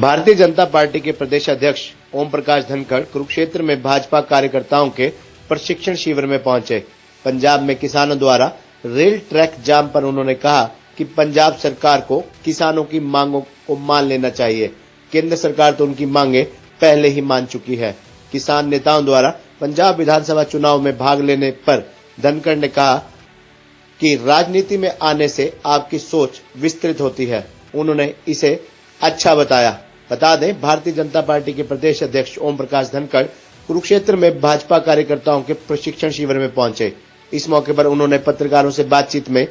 Bharatiya Janata party के प्रदेश अध्यक्ष ओम प्रकाश धनखड़ कुरुक्षेत्र में भाजपा कार्यकर्ताओं के प्रशिक्षण शिविर में पहुंचे। पंजाब में किसानों द्वारा रेल ट्रैक जाम पर उन्होंने कहा कि पंजाब सरकार को किसानों की मांगों को मान लेना चाहिए। केंद्र सरकार तो उनकी मांगे पहले ही मान चुकी है। किसान नेताओं द्वारा पंजाब विधानसभा चुनाव में भाग लेने पर धनखड़ ने कहा कि राजनीति में आने से आपकी सोच विस्तृत होती है। उन्होंने इसे अच्छा बताया। बता दें, भारतीय जनता पार्टी के प्रदेश अध्यक्ष ओम प्रकाश धनखड़ कुरुक्षेत्र में भाजपा कार्यकर्ताओं के प्रशिक्षण शिविर में पहुंचे। इस मौके पर उन्होंने पत्रकारों से बातचीत में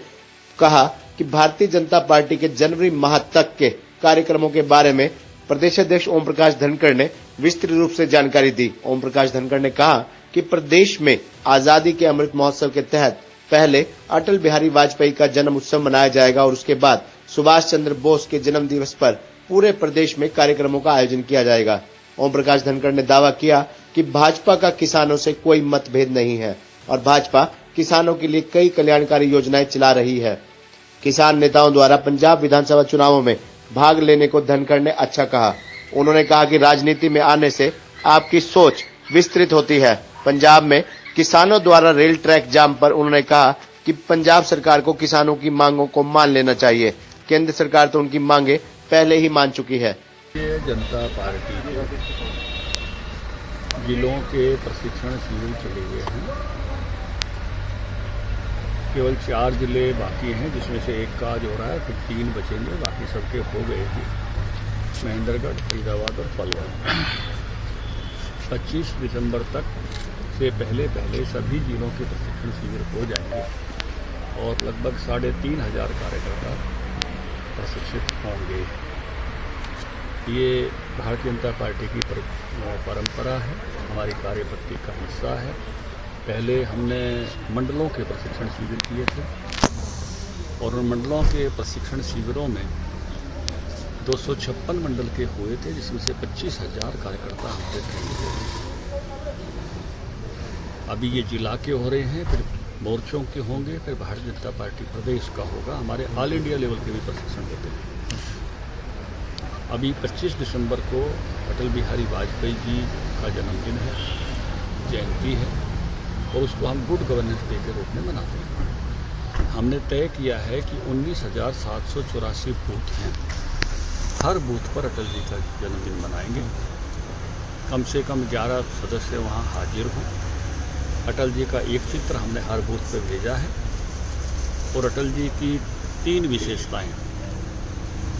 कहा कि भारतीय जनता पार्टी के जनवरी माह तक के कार्यक्रमों के बारे में प्रदेश अध्यक्ष ओम प्रकाश धनखड़ ने विस्तृत रूप से जानकारी दी। ओम प्रकाश धनखड़ ने कहा कि प्रदेश में आजादी के अमृत महोत्सव के तहत पहले अटल बिहारी वाजपेयी का जन्म उत्सव मनाया जाएगा और उसके बाद सुभाष चंद्र बोस के जन्म दिवस पर पूरे प्रदेश में कार्यक्रमों का आयोजन किया जाएगा। ओम प्रकाश धनखड़ ने दावा किया कि भाजपा का किसानों से कोई मतभेद नहीं है और भाजपा किसानों के लिए कई कल्याणकारी योजनाएं चला रही है। किसान नेताओं द्वारा पंजाब विधानसभा चुनावों में भाग लेने को धनखड़ ने अच्छा कहा। उन्होंने कहा कि राजनीति में आने से आपकी सोच विस्तृत होती है। पंजाब में किसानों द्वारा रेल ट्रैक जाम पर उन्होंने कहा कि पंजाब सरकार को किसानों की मांगों को मान लेना चाहिए। केंद्र सरकार तो उनकी मांगे पहले ही मान चुकी है। ये जनता पार्टी के जिलों के प्रशिक्षण शिविर चले हुए हैं। केवल 4 जिले बाकी हैं, जिसमें से एक का आज हो रहा है, फिर 3 बचेंगे, बाकी सबके हो गए हैं। महेंद्रगढ़, फरीदाबाद और पलवल। 25 दिसंबर तक से पहले सभी जिलों के प्रशिक्षण शिविर हो जाएंगे और लगभग 3,500 कार्यकर्ता प्रशिक्षित होंगे। ये भारतीय जनता पार्टी की परंपरा है, हमारी कार्यपद्धति का हिस्सा है। पहले हमने मंडलों के प्रशिक्षण शिविर किए थे और उन मंडलों के प्रशिक्षण शिविरों में 256 मंडल के हुए थे, जिसमें से 25,000 कार्यकर्ता हमारे ट्रेनिंग हुए। अभी ये जिला के हो रहे हैं, फिर मोर्चों के होंगे, फिर भारतीय जनता पार्टी प्रदेश का होगा। हमारे ऑल इंडिया लेवल के भी प्रशिक्षण होते हैं। अभी 25 दिसंबर को अटल बिहारी वाजपेयी जी का जन्मदिन है, जयंती है, और उसको हम गुड गवर्नेंस डे के रूप में मनाते हैं। हमने तय किया है कि 19,784 बूथ हैं, हर बूथ पर अटल जी का जन्मदिन मनाएंगे। कम से कम 11 सदस्य वहाँ हाजिर हों। अटल जी का एक चित्र हमने हर बूथ पर भेजा है और अटल जी की 3 विशेषताएं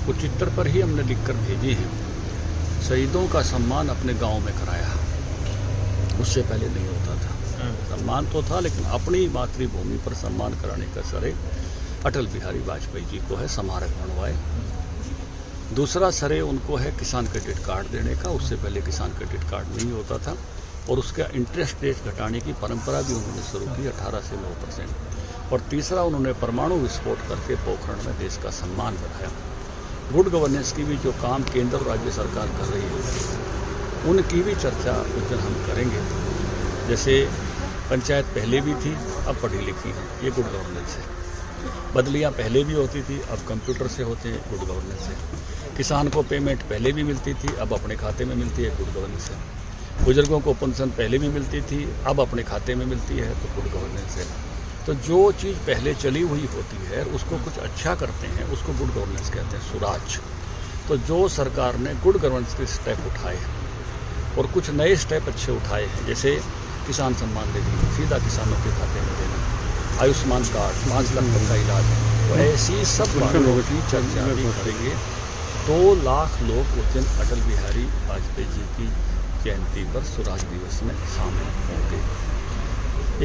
वो चित्र पर ही हमने लिखकर भेजी हैं। शहीदों का सम्मान अपने गांव में कराया, उससे पहले नहीं होता था। सम्मान तो था, लेकिन अपनी मातृभूमि पर सम्मान कराने का श्रेय अटल बिहारी वाजपेयी जी को है, स्मारक बनवाए। दूसरा श्रेय उनको है किसान क्रेडिट कार्ड देने का, उससे पहले किसान क्रेडिट कार्ड नहीं होता था और उसका इंटरेस्ट रेट घटाने की परंपरा भी उन्होंने शुरू की 18 से 9%। और तीसरा, उन्होंने परमाणु विस्फोट करके पोखरण में देश का सम्मान बढ़ाया। गुड गवर्नेंस की भी जो काम केंद्र और राज्य सरकार कर रही है, उनकी भी चर्चा उस दिन हम करेंगे। जैसे पंचायत पहले भी थी, अब पढ़ी लिखी है, ये गुड गवर्नेंस है। बदलियां पहले भी होती थी, अब कंप्यूटर से होते हैं, गुड गवर्नेंस है। किसान को पेमेंट पहले भी मिलती थी, अब अपने खाते में मिलती है, गुड गवर्नेंस है। बुजुर्गों को पेंशन पहले भी मिलती थी, अब अपने खाते में मिलती है, तो गुड गवर्नेंस है। तो जो चीज़ पहले चली हुई होती है उसको कुछ अच्छा करते हैं, उसको गुड गवर्नेंस कहते हैं, सुराज। तो जो सरकार ने गुड गवर्नेंस के स्टेप उठाए हैं और कुछ नए स्टेप अच्छे उठाए हैं, जैसे किसान सम्मान निधि सीधा किसानों के खाते में देना, आयुष्मान कार्ड 5 लाख तक का इलाज, तो ऐसी सब बातों की चर्चा भी करेंगे। 2 लाख लोग उस दिन अटल बिहारी वाजपेयी जी की जयंती पर स्वराज दिवस में शामिल होंगे।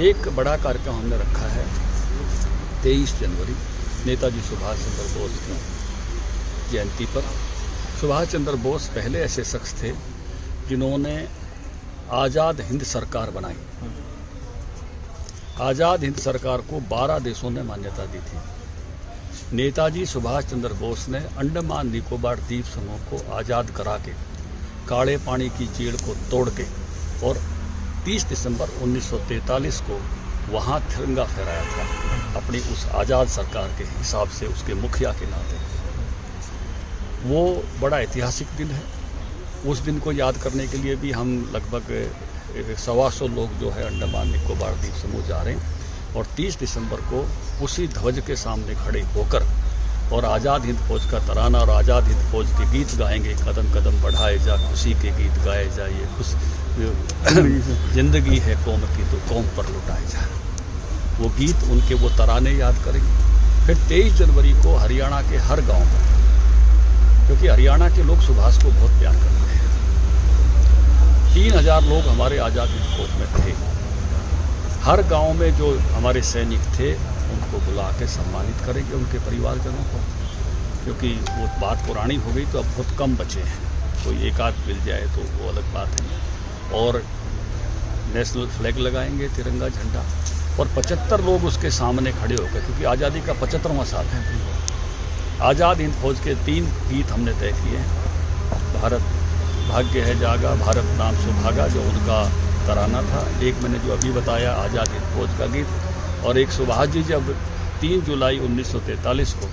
एक बड़ा कार्यक्रम हमने रखा है 23 जनवरी, नेताजी सुभाष चंद्र बोस की जयंती पर। सुभाष चंद्र बोस पहले ऐसे शख्स थे जिन्होंने आज़ाद हिंद सरकार बनाई। आज़ाद हिंद सरकार को 12 देशों ने मान्यता दी थी। नेताजी सुभाष चंद्र बोस ने अंडमान निकोबार द्वीप समूह को आज़ाद करा के, काले पानी की चीड़ को तोड़ के, और 30 दिसंबर 1943 को वहाँ तिरंगा फहराया था अपनी उस आज़ाद सरकार के हिसाब से, उसके मुखिया के नाते। वो बड़ा ऐतिहासिक दिन है। उस दिन को याद करने के लिए भी हम लगभग 125 लोग जो है अंडमान निकोबार द्वीप समूह जा रहे हैं और 30 दिसंबर को उसी ध्वज के सामने खड़े होकर और आज़ाद हिंद फौज का तराना और आज़ाद हिंद फौज के गीत गाएंगे। कदम कदम बढ़ाए जा, खुशी के गीत गाए जा, ये खुश जिंदगी है कौम की तो कौम पर लुटाए जा, वो गीत उनके वो तराने याद करेंगे। फिर 23 जनवरी को हरियाणा के हर गांव में, क्योंकि हरियाणा के लोग सुभाष को बहुत प्यार करते हैं, 3000 लोग हमारे आज़ाद हिंद फौज में थे। हर गांव में जो हमारे सैनिक थे उनको बुला के सम्मानित करेंगे, उनके परिवारजनों को, क्योंकि वो बात पुरानी हो गई तो अब बहुत कम बचे हैं, कोई एक आध मिल जाए तो वो अलग बात है। और नेशनल फ्लैग लगाएंगे, तिरंगा झंडा, और 75 लोग उसके सामने खड़े होकर, क्योंकि आज़ादी का 75वां साल है। आज़ाद हिंद फौज के 3 गीत हमने तय किए हैं। भारत भाग्य है जागा, भारत नाम सुभागा जो उनका तराना था, एक मैंने जो अभी बताया आज़ाद हिंद फौज का गीत, और एक सुभाष जी जब 3 जुलाई 1943 को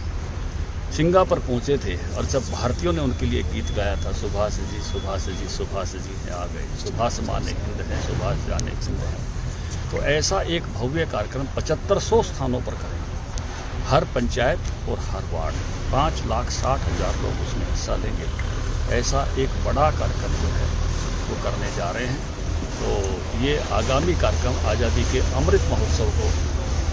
सिंगापुर पहुंचे थे और जब भारतीयों ने उनके लिए गीत गाया था, सुभाष जी सुभाष जी सुभाष जी है आ गए, सुभाष माने हिंद है, सुभाष जाने हिंद है। तो ऐसा एक भव्य कार्यक्रम 7500 स्थानों पर करेंगे, हर पंचायत और हर वार्ड 5,60,000 लोग उसमें हिस्सा लेंगे। ऐसा एक बड़ा कार्यक्रम जो है वो करने जा रहे हैं। तो ये आगामी कार्यक्रम आज़ादी के अमृत महोत्सव को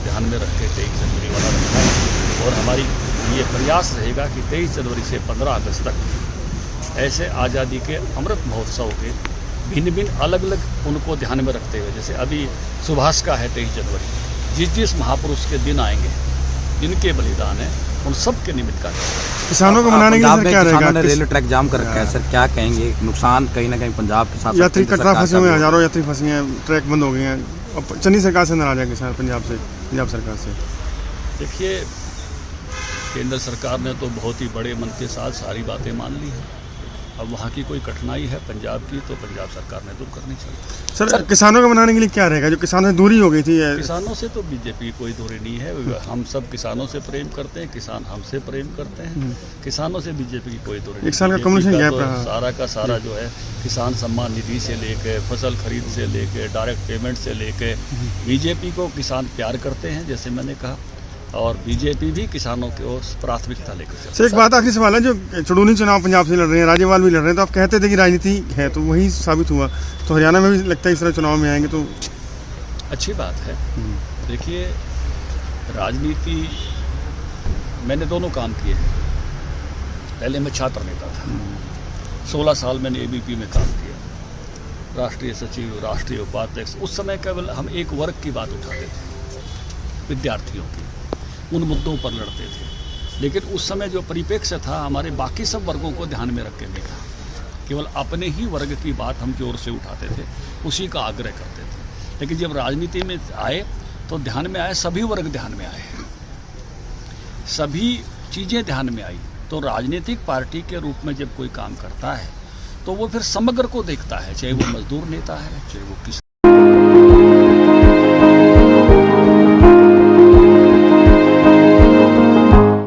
ध्यान में रख के 23 जनवरी वाला रखा है, और हमारी ये प्रयास रहेगा कि 23 जनवरी से 15 अगस्त तक ऐसे आज़ादी के अमृत महोत्सव के भिन्न भिन्न अलग अलग उनको ध्यान में रखते हुए, जैसे अभी सुभाष का है 23 जनवरी, जिस महापुरुष के दिन आएंगे, जिनके बलिदान है, उन सब के निमित्त का किसानों को मनाने के लिए क्या रहेगा? रेलवे ट्रैक जाम कर रखा है सर, क्या कहेंगे? नुकसान कहीं ना कहीं पंजाब के साथ, यात्री कटरा फंसे हुए, हजारों यात्री फंसे हैं, ट्रैक बंद हो गए हैं, और चन्नी सरकार से नाराज है किसान, पंजाब सरकार से। देखिए, केंद्र सरकार ने तो बहुत ही बड़े मन के साथ सारी बातें मान ली हैं। अब वहाँ की कोई कठिनाई है पंजाब की, तो पंजाब सरकार ने दूर करनी चाहिए। सर किसानों को मनाने के लिए क्या रहेगा? जो किसानों से दूरी हो गई थी, किसानों से तो बीजेपी कोई दूरी नहीं है, हम सब किसानों से प्रेम करते हैं, किसान हमसे प्रेम करते हैं, किसानों से बीजेपी की कोई दूरी नहीं। एक साल का कमीशन गैप रहा, सारा का सारा जो है किसान सम्मान निधि से लेके, फसल खरीद से लेके, डायरेक्ट पेमेंट से लेके, बीजेपी को किसान प्यार करते हैं, जैसे मैंने कहा, और बीजेपी भी किसानों को प्राथमिकता लेकर। सर एक बात आखिरी सवाल है, जो चुनावी चुनाव पंजाब से लड़ रहे हैं, राज्यपाल भी लड़ रहे हैं, तो आप कहते थे कि राजनीति है, तो वही साबित हुआ, तो हरियाणा में भी लगता है इस तरह चुनाव में आएंगे तो अच्छी बात है। देखिए, राजनीति मैंने दोनों काम किए हैं। पहले मैं छात्र नेता था, 16 साल मैंने ABP में काम किया, राष्ट्रीय सचिव, राष्ट्रीय उपाध्यक्ष। उस समय केवल हम एक वर्ग की बात उठाते थे, विद्यार्थियों की, उन मुद्दों पर लड़ते थे, लेकिन उस समय जो परिप्रेक्ष्य था, हमारे बाकी सब वर्गों को ध्यान में रख के नहीं था, केवल अपने ही वर्ग की बात हम जोर से उठाते थे, उसी का आग्रह करते थे। लेकिन जब राजनीति में आए तो ध्यान में आए, सभी वर्ग ध्यान में आए, सभी चीज़ें ध्यान में आई। तो राजनीतिक पार्टी के रूप में जब कोई काम करता है तो वो फिर समग्र को देखता है, चाहे वो मजदूर नेता है, चाहे वो किसान